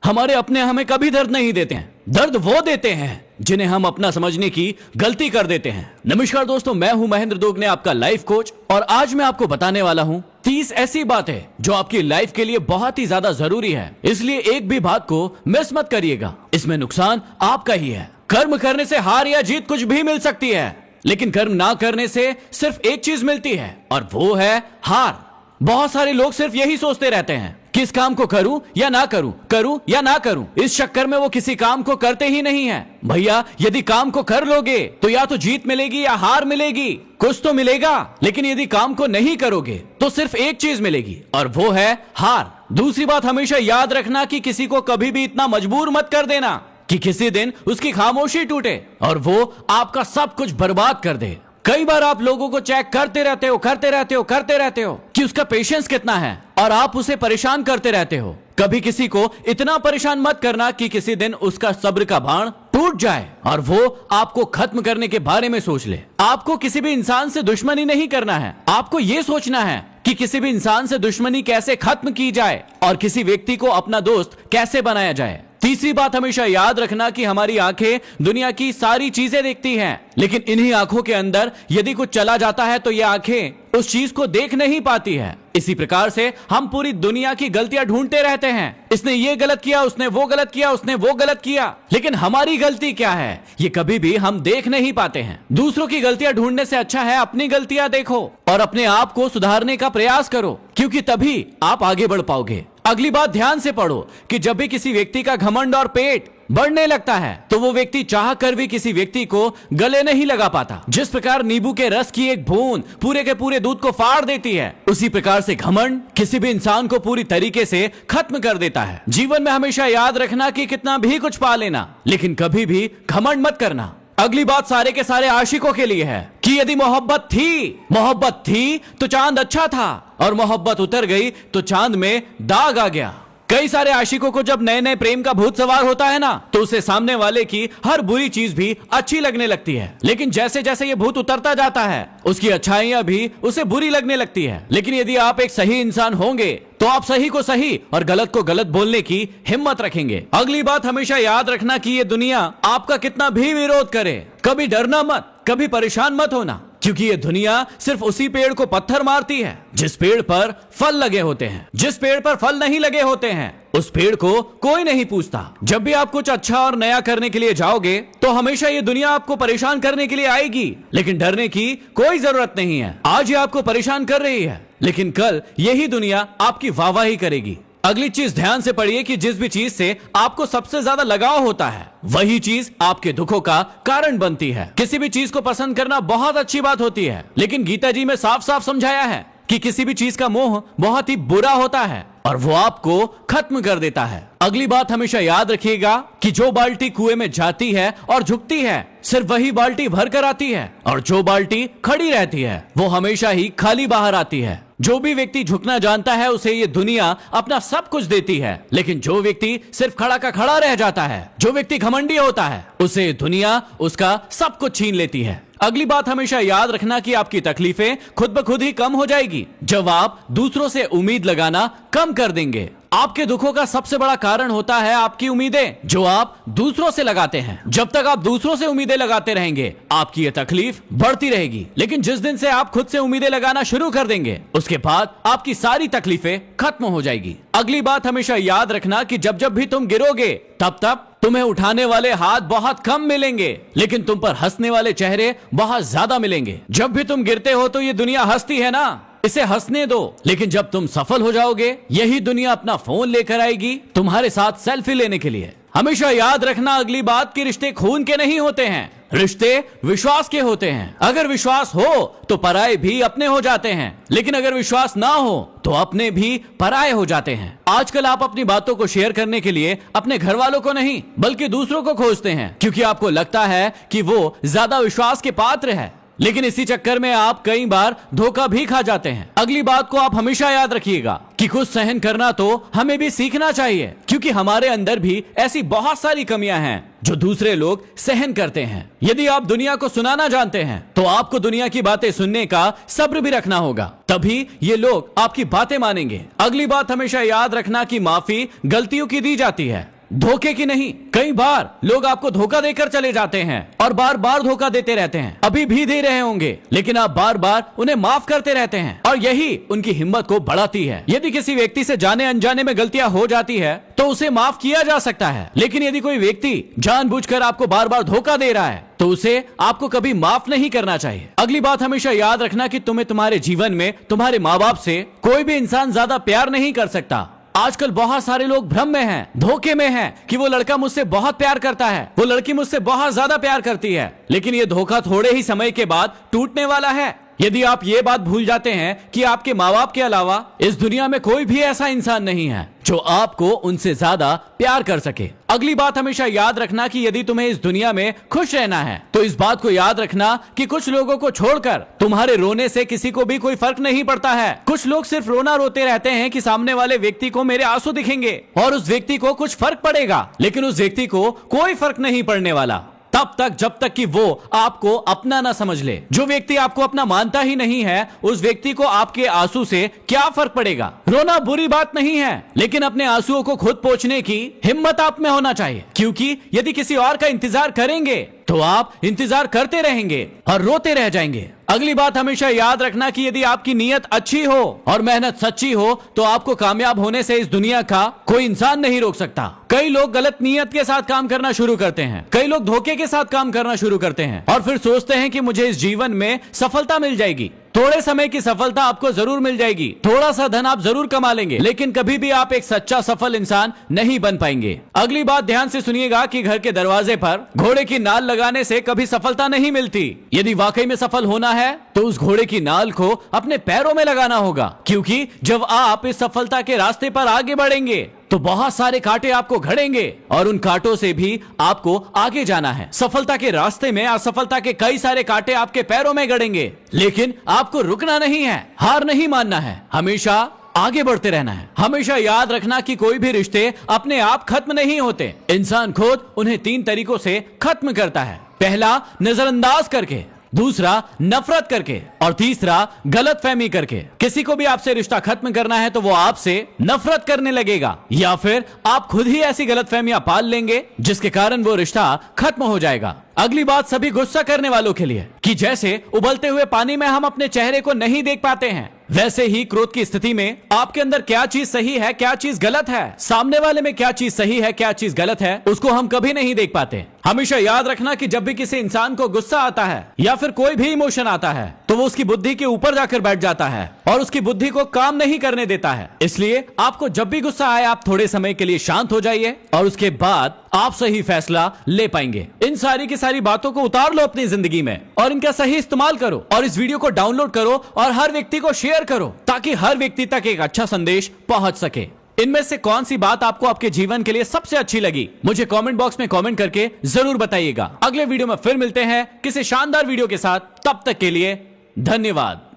हमारे अपने हमें कभी दर्द नहीं देते हैं, दर्द वो देते हैं जिन्हें हम अपना समझने की गलती कर देते हैं। नमस्कार दोस्तों, मैं हूं महेंद्र दोगने, आपका लाइफ कोच, और आज मैं आपको बताने वाला हूं 30 ऐसी बातें जो आपकी लाइफ के लिए बहुत ही ज्यादा जरूरी है, इसलिए एक भी बात को मिस मत करिएगा। इसमें नुकसान आपका ही है। कर्म करने से हार या जीत कुछ भी मिल सकती है, लेकिन कर्म ना करने से सिर्फ एक चीज मिलती है और वो है हार। बहुत सारे लोग सिर्फ यही सोचते रहते हैं, किस काम को करूं या ना करूं, करूं या ना करूं। इस चक्कर में वो किसी काम को करते ही नहीं है। भैया, यदि काम को कर लोगे तो या तो जीत मिलेगी या हार मिलेगी, कुछ तो मिलेगा। लेकिन यदि काम को नहीं करोगे तो सिर्फ एक चीज मिलेगी और वो है हार। दूसरी बात हमेशा याद रखना कि किसी को कभी भी इतना मजबूर मत कर देना कि किसी दिन उसकी खामोशी टूटे और वो आपका सब कुछ बर्बाद कर दे। कई बार आप लोगों को चेक करते रहते हो कि उसका पेशेंस कितना है, और आप उसे परेशान करते रहते हो। कभी किसी को इतना परेशान मत करना कि किसी दिन उसका सब्र का बाण टूट जाए और वो आपको खत्म करने के बारे में सोच ले। आपको किसी भी इंसान से दुश्मनी नहीं करना है, आपको यह सोचना है कि किसी भी इंसान से दुश्मनी कैसे खत्म की जाए और किसी व्यक्ति को अपना दोस्त कैसे बनाया जाए। तीसरी बात हमेशा याद रखना कि हमारी आंखें दुनिया की सारी चीजें देखती हैं, लेकिन इन्हीं आंखों के अंदर यदि कुछ चला जाता है तो ये आंखें उस चीज को देख नहीं पाती है। इसी प्रकार से हम पूरी दुनिया की गलतियां ढूंढते रहते हैं। इसने ये गलत किया, उसने वो गलत किया, उसने वो गलत किया, लेकिन हमारी गलती क्या है ये कभी भी हम देख नहीं पाते हैं। दूसरों की गलतियां ढूंढने से अच्छा है अपनी गलतियां देखो और अपने आप को सुधारने का प्रयास करो, क्योंकि तभी आप आगे बढ़ पाओगे। अगली बात ध्यान से पढ़ो कि जब भी किसी व्यक्ति का घमंड और पेट बढ़ने लगता है तो वो व्यक्ति चाह कर भी किसी व्यक्ति को गले नहीं लगा पाता। जिस प्रकार नींबू के रस की एक बूंद पूरे के पूरे दूध को फाड़ देती है, उसी प्रकार से घमंड किसी भी इंसान को पूरी तरीके से खत्म कर देता है। जीवन में हमेशा याद रखना कि कितना भी कुछ पा लेना, लेकिन कभी भी घमंड मत करना। अगली बात सारे के सारे आशिकों के लिए है कि यदि मोहब्बत थी तो चांद अच्छा था, और मोहब्बत उतर गई तो चांद में दाग आ गया। कई सारे आशिकों को जब नए नए प्रेम का भूत सवार होता है ना, तो उसे सामने वाले की हर बुरी चीज भी अच्छी लगने लगती है। लेकिन जैसे जैसे ये भूत उतरता जाता है, उसकी अच्छाइयां भी उसे बुरी लगने लगती है। लेकिन यदि आप एक सही इंसान होंगे तो आप सही को सही और गलत को गलत बोलने की हिम्मत रखेंगे। अगली बात हमेशा याद रखना कि ये दुनिया आपका कितना भी विरोध करे, कभी डरना मत, कभी परेशान मत होना, क्योंकि ये दुनिया सिर्फ उसी पेड़ को पत्थर मारती है जिस पेड़ पर फल लगे होते हैं। जिस पेड़ पर फल नहीं लगे होते हैं उस पेड़ को कोई नहीं पूछता। जब भी आप कुछ अच्छा और नया करने के लिए जाओगे तो हमेशा ये दुनिया आपको परेशान करने के लिए आएगी, लेकिन डरने की कोई जरूरत नहीं है। आज ये आपको परेशान कर रही है, लेकिन कल यही दुनिया आपकी वाहवाही करेगी। अगली चीज ध्यान से पढ़िए कि जिस भी चीज से आपको सबसे ज्यादा लगाव होता है वही चीज आपके दुखों का कारण बनती है। किसी भी चीज को पसंद करना बहुत अच्छी बात होती है, लेकिन गीता जी में साफ साफ समझाया है कि किसी भी चीज का मोह बहुत ही बुरा होता है और वो आपको खत्म कर देता है। अगली बात हमेशा याद रखिएगा कि जो बाल्टी कुएं में जाती है और झुकती है, सिर्फ वही बाल्टी भर कर आती है, और जो बाल्टी खड़ी रहती है वो हमेशा ही खाली बाहर आती है। जो भी व्यक्ति झुकना जानता है उसे ये दुनिया अपना सब कुछ देती है, लेकिन जो व्यक्ति सिर्फ खड़ा का खड़ा रह जाता है, जो व्यक्ति घमंडी होता है, उसे दुनिया उसका सब कुछ छीन लेती है। अगली बात हमेशा याद रखना कि आपकी तकलीफें खुद ब खुद ही कम हो जाएगी जब आप दूसरों से उम्मीद लगाना कम कर देंगे। आपके दुखों का सबसे बड़ा कारण होता है आपकी उम्मीदें जो आप दूसरों से लगाते हैं। जब तक आप दूसरों से उम्मीदें लगाते रहेंगे आपकी ये तकलीफ बढ़ती रहेगी, लेकिन जिस दिन से आप खुद से उम्मीदें लगाना शुरू कर देंगे उसके बाद आपकी सारी तकलीफें खत्म हो जाएगी। अगली बात हमेशा याद रखना कि जब जब भी तुम गिरोगे तब तब तुम्हें उठाने वाले हाथ बहुत कम मिलेंगे, लेकिन तुम पर हंसने वाले चेहरे बहुत ज्यादा मिलेंगे। जब भी तुम गिरते हो तो ये दुनिया हंसती है ना, इसे हंसने दो, लेकिन जब तुम सफल हो जाओगे यही दुनिया अपना फोन लेकर आएगी तुम्हारे साथ सेल्फी लेने के लिए। हमेशा याद रखना अगली बात कि रिश्ते खून के नहीं होते हैं, रिश्ते विश्वास के होते हैं। अगर विश्वास हो तो पराये भी अपने हो जाते हैं, लेकिन अगर विश्वास ना हो तो अपने भी पराये हो जाते हैं। आजकल आप अपनी बातों को शेयर करने के लिए अपने घर वालों को नहीं बल्कि दूसरों को खोजते हैं, क्योंकि आपको लगता है कि वो ज्यादा विश्वास के पात्र है। लेकिन इसी चक्कर में आप कई बार धोखा भी खा जाते हैं। अगली बात को आप हमेशा याद रखिएगा कि कुछ सहन करना तो हमें भी सीखना चाहिए, क्योंकि हमारे अंदर भी ऐसी बहुत सारी कमियां हैं जो दूसरे लोग सहन करते हैं। यदि आप दुनिया को सुनाना जानते हैं तो आपको दुनिया की बातें सुनने का सब्र भी रखना होगा, तभी ये लोग आपकी बातें मानेंगे। अगली बात हमेशा याद रखना कि माफी गलतियों की दी जाती है, धोखे की नहीं। कई बार लोग आपको धोखा देकर चले जाते हैं और बार बार धोखा देते रहते हैं, अभी भी दे रहे होंगे, लेकिन आप बार बार उन्हें माफ करते रहते हैं और यही उनकी हिम्मत को बढ़ाती है। यदि किसी व्यक्ति से जाने अनजाने में गलतियां हो जाती है तो उसे माफ किया जा सकता है, लेकिन यदि कोई व्यक्ति जानबूझकर आपको बार बार धोखा दे रहा है तो उसे आपको कभी माफ नहीं करना चाहिए। अगली बात हमेशा याद रखना कि तुम्हें तुम्हारे जीवन में तुम्हारे माँ बाप से कोई भी इंसान ज्यादा प्यार नहीं कर सकता। आजकल बहुत सारे लोग भ्रम में हैं, धोखे में हैं कि वो लड़का मुझसे बहुत प्यार करता है, वो लड़की मुझसे बहुत ज्यादा प्यार करती है, लेकिन ये धोखा थोड़े ही समय के बाद टूटने वाला है। यदि आप ये बात भूल जाते हैं कि आपके माँ बाप के अलावा इस दुनिया में कोई भी ऐसा इंसान नहीं है जो आपको उनसे ज्यादा प्यार कर सके। अगली बात हमेशा याद रखना कि यदि तुम्हें इस दुनिया में खुश रहना है तो इस बात को याद रखना कि कुछ लोगों को छोड़कर तुम्हारे रोने से किसी को भी कोई फर्क नहीं पड़ता है। कुछ लोग सिर्फ रोना रोते रहते हैं कि सामने वाले व्यक्ति को मेरे आंसू दिखेंगे और उस व्यक्ति को कुछ फर्क पड़ेगा, लेकिन उस व्यक्ति को कोई फर्क नहीं पड़ने वाला तब तक जब तक कि वो आपको अपना ना समझ ले। जो व्यक्ति आपको अपना मानता ही नहीं है उस व्यक्ति को आपके आंसू से क्या फर्क पड़ेगा। रोना बुरी बात नहीं है, लेकिन अपने आंसुओं को खुद पोंछने की हिम्मत आप में होना चाहिए, क्योंकि यदि किसी और का इंतजार करेंगे तो आप इंतजार करते रहेंगे और रोते रह जाएंगे। अगली बात हमेशा याद रखना कि यदि आपकी नीयत अच्छी हो और मेहनत सच्ची हो तो आपको कामयाब होने से इस दुनिया का कोई इंसान नहीं रोक सकता। कई लोग गलत नीयत के साथ काम करना शुरू करते हैं, कई लोग धोखे के साथ काम करना शुरू करते हैं और फिर सोचते हैं कि मुझे इस जीवन में सफलता मिल जाएगी। थोड़े समय की सफलता आपको जरूर मिल जाएगी, थोड़ा सा धन आप जरूर कमा लेंगे, लेकिन कभी भी आप एक सच्चा सफल इंसान नहीं बन पाएंगे। अगली बात ध्यान से सुनिएगा कि घर के दरवाजे पर घोड़े की नाल लगाने से कभी सफलता नहीं मिलती। यदि वाकई में सफल होना है तो उस घोड़े की नाल को अपने पैरों में लगाना होगा, क्योंकि जब आप इस सफलता के रास्ते पर आगे बढ़ेंगे तो बहुत सारे कांटे आपको घड़ेंगे और उन कांटों से भी आपको आगे जाना है। सफलता के रास्ते में असफलता के कई सारे कांटे आपके पैरों में गड़ेंगे, लेकिन आपको रुकना नहीं है, हार नहीं मानना है, हमेशा आगे बढ़ते रहना है। हमेशा याद रखना कि कोई भी रिश्ते अपने आप खत्म नहीं होते, इंसान खुद उन्हें 3 तरीकों से खत्म करता है। पहला, नजरअंदाज करके, दूसरा नफरत करके और तीसरा गलतफहमी करके। किसी को भी आपसे रिश्ता खत्म करना है तो वो आपसे नफरत करने लगेगा या फिर आप खुद ही ऐसी गलतफहमियां पाल लेंगे जिसके कारण वो रिश्ता खत्म हो जाएगा। अगली बात सभी गुस्सा करने वालों के लिए कि जैसे उबलते हुए पानी में हम अपने चेहरे को नहीं देख पाते हैं, वैसे ही क्रोध की स्थिति में आपके अंदर क्या चीज सही है क्या चीज गलत है, सामने वाले में क्या चीज सही है क्या चीज गलत है, उसको हम कभी नहीं देख पाते। हमेशा याद रखना कि जब भी किसी इंसान को गुस्सा आता है या फिर कोई भी इमोशन आता है तो वो उसकी बुद्धि के ऊपर जाकर बैठ जाता है और उसकी बुद्धि को काम नहीं करने देता है। इसलिए आपको जब भी गुस्सा आए आप थोड़े समय के लिए शांत हो जाइए और उसके बाद आप सही फैसला ले पाएंगे। इन सारी की सारी बातों को उतार लो अपनी जिंदगी में और इनका सही इस्तेमाल करो और इस वीडियो को डाउनलोड करो और हर व्यक्ति को शेयर करो ताकि हर व्यक्ति तक एक अच्छा संदेश पहुंच सके। इनमें से कौन सी बात आपको आपके जीवन के लिए सबसे अच्छी लगी मुझे कमेंट बॉक्स में कमेंट करके जरूर बताइएगा। अगले वीडियो में फिर मिलते हैं किसी शानदार वीडियो के साथ, तब तक के लिए धन्यवाद।